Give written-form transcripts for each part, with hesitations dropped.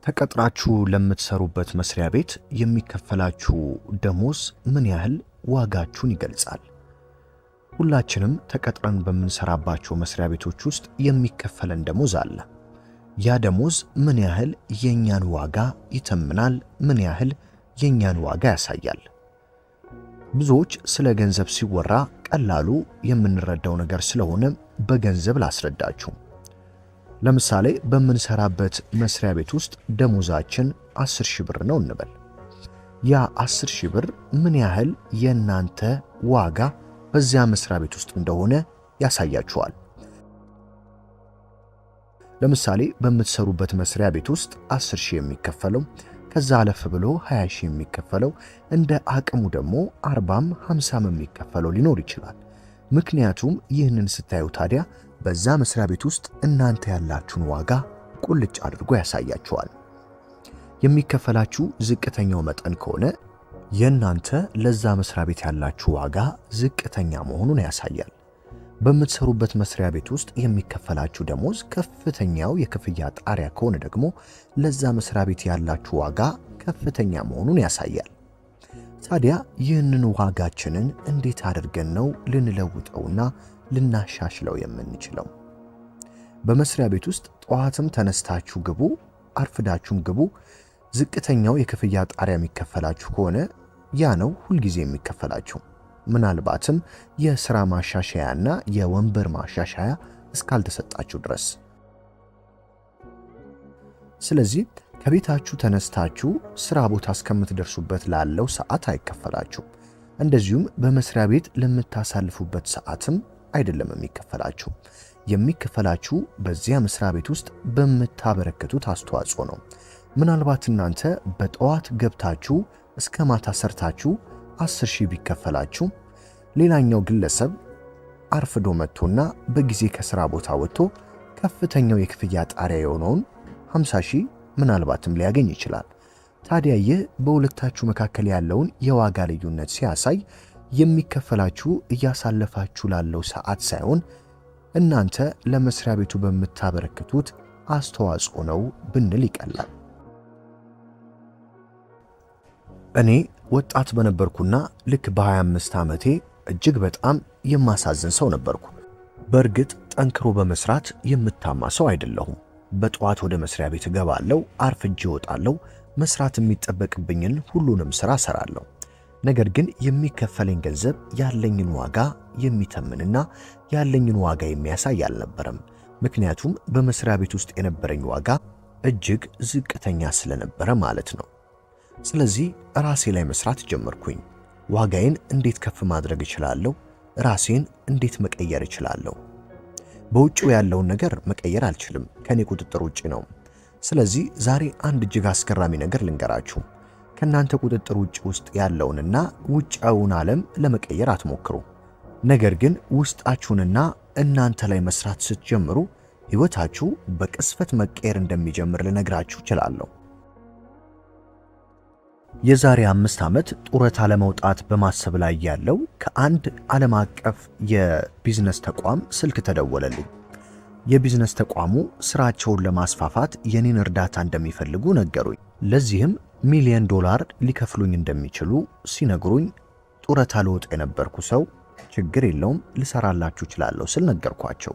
ተቀጥራችሁ ለምትሰሩበት መስሪያ ቤት የሚከፈላችሁ ደሞዝ ምን ያህል ዋጋችሁን ይገልጻል? ሁላችንም ተቀጥረን በምንሰራባቸው መስሪያ ቤቶች ውስጥ የሚከፈለን ደሞዝ አለ። ያ ደሞዝ ምን ያህል የኛን ዋጋ ይተምናል? ምን ያህል የኛን ዋጋ ያሳያል? ብዙዎች ስለ ገንዘብ ሲወራ ቀላሉ የምንረዳው ነገር ስለሆነ በገንዘብ ላስረዳችሁ። ለምሳሌ በምንሰራበት መስሪያ ቤት ውስጥ ደሞዛችን 10,000 ብር ነው እንበል። ያ 10,000 ብር ምን ያህል የናንተ ዋጋ በዚያ መስሪያ ቤት ውስጥ እንደሆነ ያሳያችኋል። ለምሳሌ በምትሰሩበት መስሪያ ቤት ውስጥ 10,000 የሚከፈለው ከዛ አለፍ ብሎ 20,000 የሚከፈለው እንደ አቅሙ ደግሞ 40ም 50ም የሚከፈለው ሊኖር ይችላል። ምክንያቱም ይህንን ስታዩ ታዲያ በዛ መስሪያ ቤት ውስጥ እናንተ ያላችሁን ዋጋ ቁልጭ አድርጎ ያሳያችኋል። የሚከፈላችሁ ዝቅተኛው መጠን ከሆነ የናንተ ለዛ መስሪያ ቤት ያላችሁ ዋጋ ዝቅተኛ መሆኑን ያሳያል። በምትሰሩበት መስሪያ ቤት ውስጥ የሚከፈላችሁ ደሞዝ ከፍተኛው የክፍያ ጣሪያ ከሆነ ደግሞ ለዛ መስሪያ ቤት ያላችሁ ዋጋ ከፍተኛ መሆኑን ያሳያል። ታዲያ ይህንን ዋጋችንን እንዴት አድርገን ነው ልንለውጠውና ልናሻሽለው የምንችለው? በመስሪያ ቤት ውስጥ ጠዋትም ተነስታችሁ ግቡ፣ አርፍዳችሁም ግቡ፣ ዝቅተኛው የክፍያ ጣሪያ የሚከፈላችሁ ከሆነ ያ ነው ሁልጊዜ የሚከፈላችሁ። ምናልባትም የሥራ ማሻሻያና የወንበር ማሻሻያ እስካልተሰጣችሁ ድረስ። ስለዚህ ከቤታችሁ ተነስታችሁ ሥራ ቦታ እስከምትደርሱበት ላለው ሰዓት አይከፈላችሁ። እንደዚሁም በመስሪያ ቤት ለምታሳልፉበት ሰዓትም አይደለም የሚከፈላችሁ። የሚከፈላችሁ በዚያ መስሪያ ቤት ውስጥ በምታበረክቱት አስተዋጽኦ ነው። ምናልባት እናንተ በጠዋት ገብታችሁ እስከ ማታ ሰርታችሁ 10,000 ቢከፈላችሁ፣ ሌላኛው ግለሰብ አርፍዶ መጥቶና በጊዜ ከሥራ ቦታ ወጥቶ ከፍተኛው የክፍያ ጣሪያ የሆነውን 50,000 ምናልባትም ሊያገኝ ይችላል። ታዲያ ይህ በሁለታችሁ መካከል ያለውን የዋጋ ልዩነት ሲያሳይ የሚከፈላችሁ እያሳለፋችሁ ላለው ሰዓት ሳይሆን እናንተ ለመስሪያ ቤቱ በምታበረክቱት አስተዋጽኦ ነው ብንል ይቀላል። እኔ ወጣት በነበርኩና ልክ በ25 ዓመቴ እጅግ በጣም የማሳዝን ሰው ነበርኩ። በእርግጥ ጠንክሮ በመስራት የምታማ ሰው አይደለሁም። በጠዋት ወደ መስሪያ ቤት እገባለሁ፣ አርፍጄ እወጣለሁ፣ መስራት የሚጠበቅብኝን ሁሉንም ሥራ እሰራለሁ። ነገር ግን የሚከፈለኝ ገንዘብ ያለኝን ዋጋ የሚተምንና ያለኝን ዋጋ የሚያሳይ አልነበረም። ምክንያቱም በመስሪያ ቤት ውስጥ የነበረኝ ዋጋ እጅግ ዝቅተኛ ስለነበረ ማለት ነው። ስለዚህ ራሴ ላይ መስራት ጀመርኩኝ። ዋጋዬን እንዴት ከፍ ማድረግ እችላለሁ? ራሴን እንዴት መቀየር እችላለሁ? በውጭው ያለውን ነገር መቀየር አልችልም፣ ከኔ ቁጥጥር ውጪ ነው። ስለዚህ ዛሬ አንድ እጅግ አስገራሚ ነገር ልንገራችሁ። ከናንተ ቁጥጥር ውጪ ውስጥ ያለውንና ውጫዊውን ዓለም ለመቀየር አትሞክሩ። ነገር ግን ውስጣችሁንና እናንተ ላይ መስራት ስትጀምሩ ሕይወታችሁ በቅስፈት መቀየር እንደሚጀምር ልነግራችሁ እችላለሁ። የዛሬ 5 ዓመት ጡረታ ለመውጣት በማሰብ ላይ ያለው ከአንድ ዓለም አቀፍ የቢዝነስ ተቋም ስልክ ተደወለልኝ። የቢዝነስ ተቋሙ ስራቸውን ለማስፋፋት የኔን እርዳታ እንደሚፈልጉ ነገሩኝ። ለዚህም $1,000,000 ሊከፍሉኝ እንደሚችሉ ሲነግሩኝ ጡረታ ልወጣ የነበርኩ ሰው ችግር የለውም ልሰራላችሁ እችላለሁ ስል ነገርኳቸው።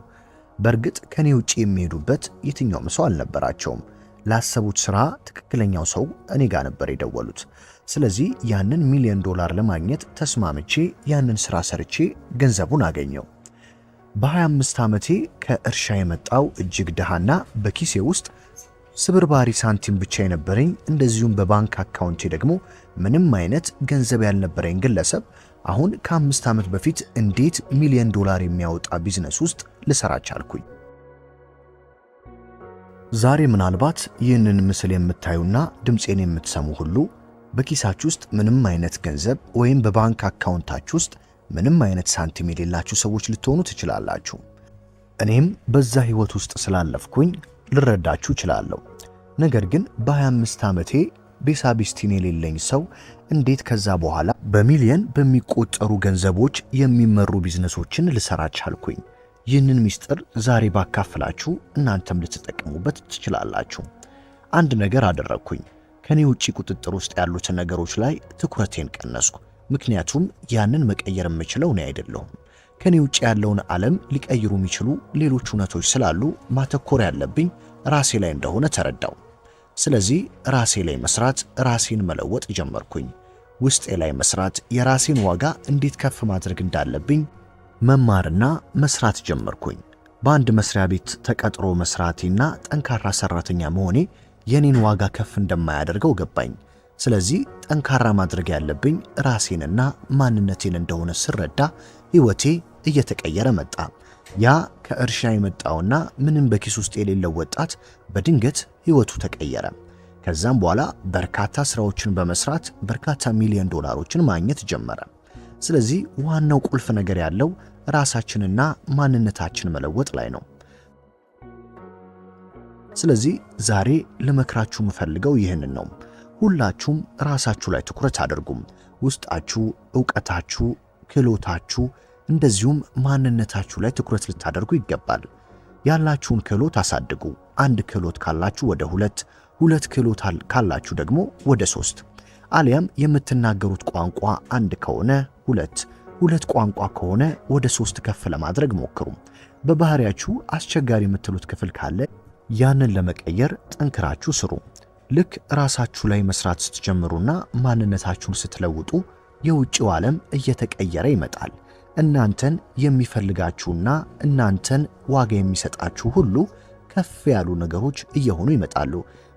በእርግጥ ከኔ ውጪ የሚሄዱበት የትኛውም ሰው አልነበራቸውም። ላሰቡት ስራ ትክክለኛው ሰው እኔ ጋር ነበር የደወሉት። ስለዚህ ያንን $1,000,000 ለማግኘት ተስማምቼ ያንን ስራ ሰርቼ ገንዘቡን አገኘው። በ25 ዓመቴ ከእርሻ የመጣው እጅግ ደሃና በኪሴ ውስጥ ስብርባሪ ሳንቲም ብቻ የነበረኝ እንደዚሁም በባንክ አካውንቴ ደግሞ ምንም አይነት ገንዘብ ያልነበረኝ ግለሰብ አሁን ከ5 ዓመት በፊት እንዴት $1,000,000 የሚያወጣ ቢዝነስ ውስጥ ልሰራ ቻልኩኝ? ዛሬ ምናልባት ይህንን ምስል የምታዩና ድምፄን የምትሰሙ ሁሉ በኪሳችሁ ውስጥ ምንም አይነት ገንዘብ ወይም በባንክ አካውንታችሁ ውስጥ ምንም አይነት ሳንቲም የሌላችሁ ሰዎች ልትሆኑ ትችላላችሁ። እኔም በዛ ህይወት ውስጥ ስላለፍኩኝ ልረዳችሁ እችላለሁ። ነገር ግን በ25 ዓመቴ ቤሳቢስቲን የሌለኝ ሰው እንዴት ከዛ በኋላ በሚሊየን በሚቆጠሩ ገንዘቦች የሚመሩ ቢዝነሶችን ልሰራ ቻልኩኝ? ይህንን ሚስጥር ዛሬ ባካፍላችሁ እናንተም ልትጠቀሙበት ትችላላችሁ። አንድ ነገር አደረግኩኝ። ከኔ ውጪ ቁጥጥር ውስጥ ያሉትን ነገሮች ላይ ትኩረቴን ቀነስኩ። ምክንያቱም ያንን መቀየር የምችለው እኔ አይደለሁም። ከኔ ውጪ ያለውን ዓለም ሊቀይሩ የሚችሉ ሌሎች እውነቶች ስላሉ ማተኮር ያለብኝ ራሴ ላይ እንደሆነ ተረዳው። ስለዚህ ራሴ ላይ መስራት፣ ራሴን መለወጥ ጀመርኩኝ። ውስጤ ላይ መስራት፣ የራሴን ዋጋ እንዴት ከፍ ማድረግ እንዳለብኝ መማርና መስራት ጀመርኩኝ። በአንድ መስሪያ ቤት ተቀጥሮ መስራቴና ጠንካራ ሰራተኛ መሆኔ የኔን ዋጋ ከፍ እንደማያደርገው ገባኝ። ስለዚህ ጠንካራ ማድረግ ያለብኝ ራሴንና ማንነቴን እንደሆነ ስረዳ ሕይወቴ እየተቀየረ መጣ። ያ ከእርሻ የመጣውና ምንም በኪስ ውስጥ የሌለው ወጣት በድንገት ሕይወቱ ተቀየረ። ከዛም በኋላ በርካታ ስራዎችን በመስራት በርካታ ሚሊዮን ዶላሮችን ማግኘት ጀመረ። ስለዚህ ዋናው ቁልፍ ነገር ያለው ራሳችንና ማንነታችን መለወጥ ላይ ነው። ስለዚህ ዛሬ ልመክራችሁ የምፈልገው ይህንን ነው። ሁላችሁም ራሳችሁ ላይ ትኩረት አድርጉም። ውስጣችሁ፣ ዕውቀታችሁ፣ ክህሎታችሁ እንደዚሁም ማንነታችሁ ላይ ትኩረት ልታደርጉ ይገባል። ያላችሁን ክህሎት አሳድጉ። አንድ ክህሎት ካላችሁ ወደ ሁለት ክህሎት ካላችሁ ደግሞ ወደ 3 አሊያም የምትናገሩት ቋንቋ አንድ ከሆነ ሁለት ቋንቋ ከሆነ ወደ 3 ከፍ ለማድረግ ሞክሩ። በባህሪያችሁ አስቸጋሪ የምትሉት ክፍል ካለ ያንን ለመቀየር ጠንክራችሁ ስሩ። ልክ ራሳችሁ ላይ መስራት ስትጀምሩና ማንነታችሁን ስትለውጡ የውጭው ዓለም እየተቀየረ ይመጣል። እናንተን የሚፈልጋችሁና እናንተን ዋጋ የሚሰጣችሁ ሁሉ ከፍ ያሉ ነገሮች እየሆኑ ይመጣሉ።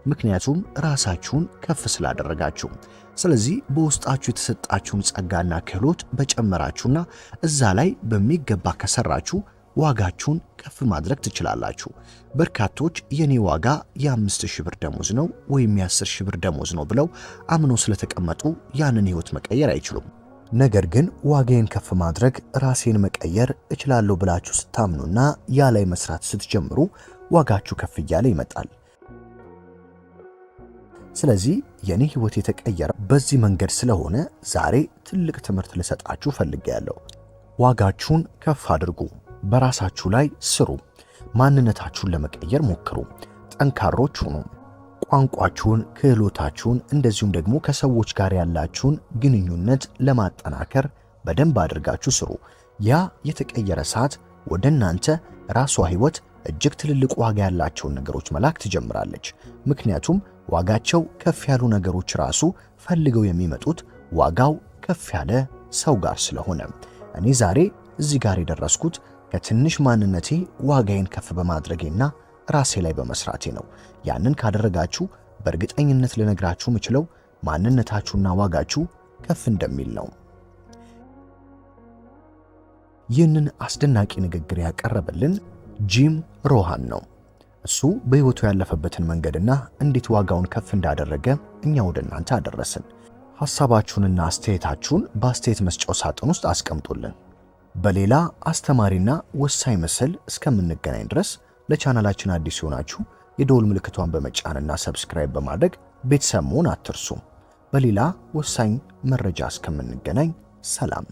ምክንያቱም ራሳችሁን ከፍ ስላደረጋችሁ። ስለዚህ በውስጣችሁ የተሰጣችሁን ጸጋና ክህሎት በጨመራችሁና እዛ ላይ በሚገባ ከሰራችሁ ዋጋችሁን ከፍ ማድረግ ትችላላችሁ። በርካቶች የኔ ዋጋ የ5000 ብር ደሞዝ ነው ወይም የ10000 ብር ደሞዝ ነው ብለው አምነው ስለተቀመጡ ያንን ህይወት መቀየር አይችሉም። ነገር ግን ዋጋዬን ከፍ ማድረግ፣ ራሴን መቀየር እችላለሁ ብላችሁ ስታምኑና ያ ላይ መስራት ስትጀምሩ ዋጋችሁ ከፍ እያለ ይመጣል። ስለዚህ የኔ ህይወት የተቀየረ በዚህ መንገድ ስለሆነ ዛሬ ትልቅ ትምህርት ልሰጣችሁ ፈልጌያለሁ። ዋጋችሁን ከፍ አድርጉ። በራሳችሁ ላይ ስሩ። ማንነታችሁን ለመቀየር ሞክሩ። ጠንካሮች ሁኑ። ቋንቋችሁን፣ ክህሎታችሁን እንደዚሁም ደግሞ ከሰዎች ጋር ያላችሁን ግንኙነት ለማጠናከር በደንብ አድርጋችሁ ስሩ። ያ የተቀየረ ሰዓት ወደ እናንተ ራሷ ህይወት እጅግ ትልልቅ ዋጋ ያላቸውን ነገሮች መላክ ትጀምራለች። ምክንያቱም ዋጋቸው ከፍ ያሉ ነገሮች ራሱ ፈልገው የሚመጡት ዋጋው ከፍ ያለ ሰው ጋር ስለሆነ እኔ ዛሬ እዚህ ጋር የደረስኩት ከትንሽ ማንነቴ ዋጋዬን ከፍ በማድረጌና ራሴ ላይ በመስራቴ ነው። ያንን ካደረጋችሁ በእርግጠኝነት ልነግራችሁ የምችለው ማንነታችሁና ዋጋችሁ ከፍ እንደሚል ነው። ይህንን አስደናቂ ንግግር ያቀረበልን ጂም ሮሃን ነው። እሱ በሕይወቱ ያለፈበትን መንገድና እንዴት ዋጋውን ከፍ እንዳደረገ እኛ ወደ እናንተ አደረስን። ሐሳባችሁንና አስተያየታችሁን በአስተያየት መስጫው ሳጥን ውስጥ አስቀምጡልን። በሌላ አስተማሪና ወሳኝ ምስል እስከምንገናኝ ድረስ ለቻናላችን አዲስ ሆናችሁ የደወል ምልክቷን በመጫንና ሰብስክራይብ በማድረግ ቤተሰብ መሆን አትርሱ። በሌላ ወሳኝ መረጃ እስከምንገናኝ ሰላም።